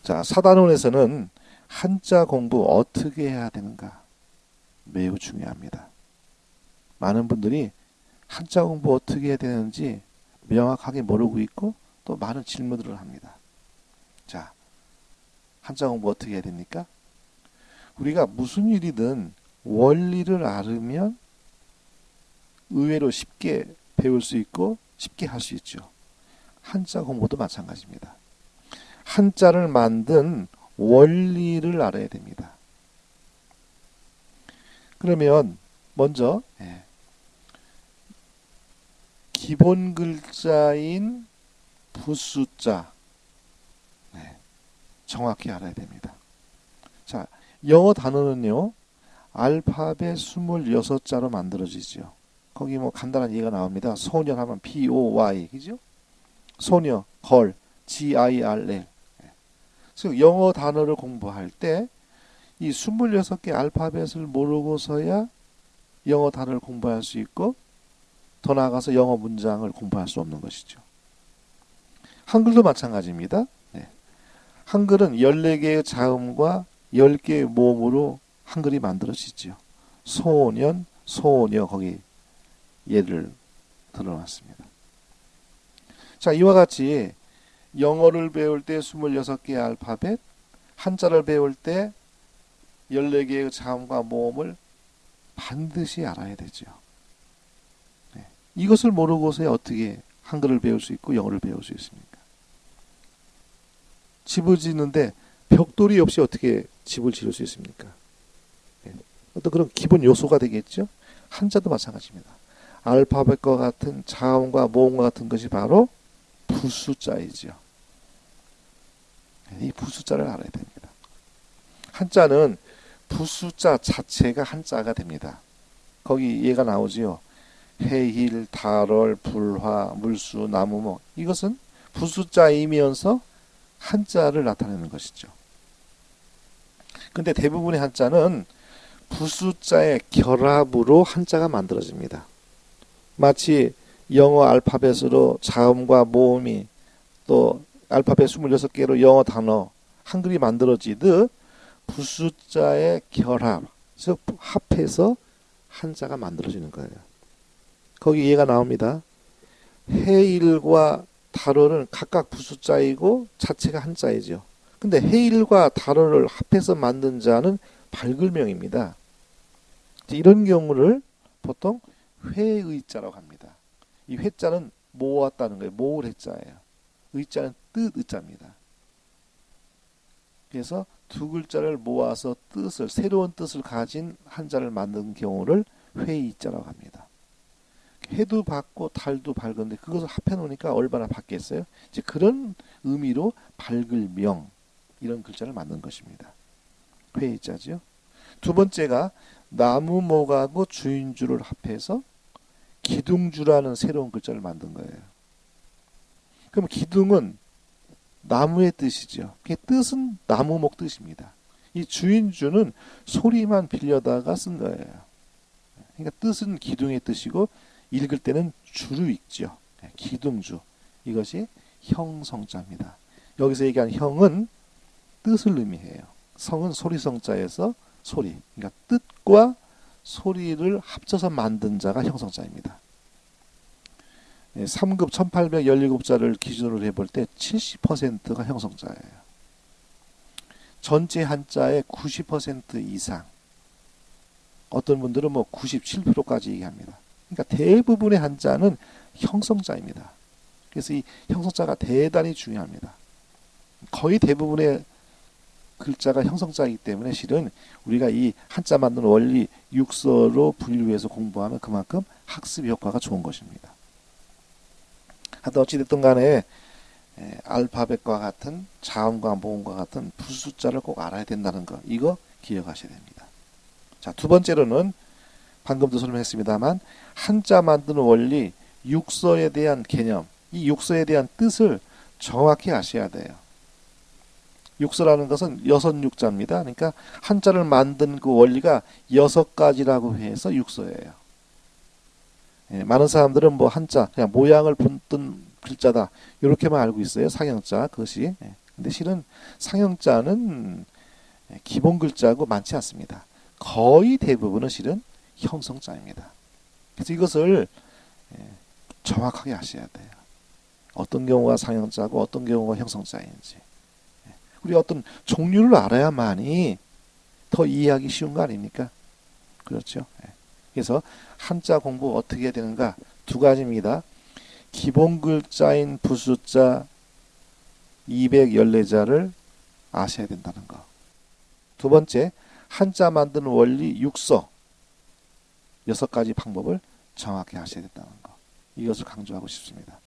자, 사단원에서는 한자 공부 어떻게 해야 되는가? 매우 중요합니다. 많은 분들이 한자 공부 어떻게 해야 되는지 명확하게 모르고 있고 또 많은 질문들을 합니다. 자, 한자 공부 어떻게 해야 됩니까? 우리가 무슨 일이든 원리를 알으면 의외로 쉽게 배울 수 있고 쉽게 할 수 있죠. 한자 공부도 마찬가지입니다. 한자를 만든 원리를 알아야 됩니다. 그러면 먼저 기본 글자인 부숫자 정확히 알아야 됩니다. 자, 영어 단어는요, 알파벳 26자로 만들어지죠. 거기 뭐 간단한 예가 나옵니다. 소년 하면 BOY, 그죠? 소녀, 걸, GIRL. 그래서 영어 단어를 공부할 때 이 26개 알파벳을 모르고서야 영어 단어를 공부할 수 있고 더 나아가서 영어 문장을 공부할 수 없는 것이죠. 한글도 마찬가지입니다. 한글은 14개의 자음과 10개의 모음으로 한글이 만들어지죠. 소년, 소녀 거기 예를 들어놨습니다. 자, 이와 같이 영어를 배울 때 26개의 알파벳, 한자를 배울 때 14개의 자음과 모음을 반드시 알아야 되죠. 이것을 모르고서야 어떻게 한글을 배울 수 있고 영어를 배울 수 있습니까? 집을 짓는데 벽돌이 없이 어떻게 집을 지을 수 있습니까? 어떤 그런 기본 요소가 되겠죠. 한자도 마찬가지입니다. 알파벳과 같은 자음과 모음과 같은 것이 바로 부숫자이죠. 이 부숫자를 알아야 됩니다. 한자는 부숫자 자체가 한자가 됩니다. 거기 얘가 나오지요. 해일, 달월, 불화, 물수, 나무목. 이것은 부숫자이면서 한자를 나타내는 것이죠. 근데 대부분의 한자는 부숫자의 결합으로 한자가 만들어집니다. 마치 영어 알파벳으로 자음과 모음이 또 알파벳 26개로 영어 단어 한글이 만들어지듯 부숫자의 결합, 즉 합해서 한자가 만들어지는 거예요. 거기 얘가 나옵니다. 해일과 달월은 각각 부숫자이고 자체가 한자이죠. 근데 해일과 달월을 합해서 만든 자는 발글명입니다. 이런 경우를 보통 회의자라고 합니다. 이 회자는 모았다는 거예요. 모을 해자예요. 의자는 뜻 의자입니다. 그래서 두 글자를 모아서 뜻을 새로운 뜻을 가진 한자를 만든 경우를 회의자라고 합니다. 해도 밝고 달도 밝은데 그것을 합해 놓으니까 얼마나 밝겠어요? 이제 그런 의미로 밝을명 이런 글자를 만든 것입니다. 회의자죠. 두 번째가 나무목하고 주인주를 합해서 기둥주라는 새로운 글자를 만든 거예요. 그럼 기둥은 나무의 뜻이죠. 그 뜻은 나무목 뜻입니다. 이 주인주는 소리만 빌려다가 쓴 거예요. 그러니까 뜻은 기둥의 뜻이고 읽을 때는 주로 읽죠. 기둥주. 이것이 형성자입니다. 여기서 얘기한 형은 뜻을 의미해요. 성은 소리성자에서 소리. 그러니까 뜻과 소리를 합쳐서 만든 자가 형성자입니다. 3급 1817자를 기준으로 해볼 때 70%가 형성자예요. 전체 한자의 90% 이상. 어떤 분들은 뭐 97%까지 얘기합니다. 그러니까 대부분의 한자는 형성자입니다. 그래서 이 형성자가 대단히 중요합니다. 거의 대부분의 글자가 형성자이기 때문에 실은 우리가 이 한자 만드는 원리 육서로 분류해서 공부하면 그만큼 학습 효과가 좋은 것입니다. 하여튼 어찌됐든 간에 알파벳과 같은 자음과 모음과 같은 부숫자를 꼭 알아야 된다는 거 이거 기억하셔야 됩니다. 자, 두 번째로는 방금도 설명했습니다만 한자 만드는 원리 육서에 대한 개념 이 육서에 대한 뜻을 정확히 아셔야 돼요. 육서라는 것은 6육자입니다. 그러니까 한자를 만든 그 원리가 6가지라고 해서 육서예요. 많은 사람들은 뭐 한자 그냥 모양을 본뜬 글자다 이렇게만 알고 있어요. 상형자 그것이 근데 실은 상형자는 기본 글자고 많지 않습니다. 거의 대부분은 실은 형성자입니다. 그래서 이것을 정확하게 아셔야 돼요. 어떤 경우가 상형자고 어떤 경우가 형성자인지. 우리 어떤 종류를 알아야만이 더 이해하기 쉬운 거 아닙니까? 그렇죠. 그래서 한자 공부 어떻게 해야 되는가? 두 가지입니다. 기본 글자인 부숫자 214자를 아셔야 된다는 거. 두 번째, 한자 만드는 원리 육서 6가지 방법을 정확히 아셔야 된다는 거. 이것을 강조하고 싶습니다.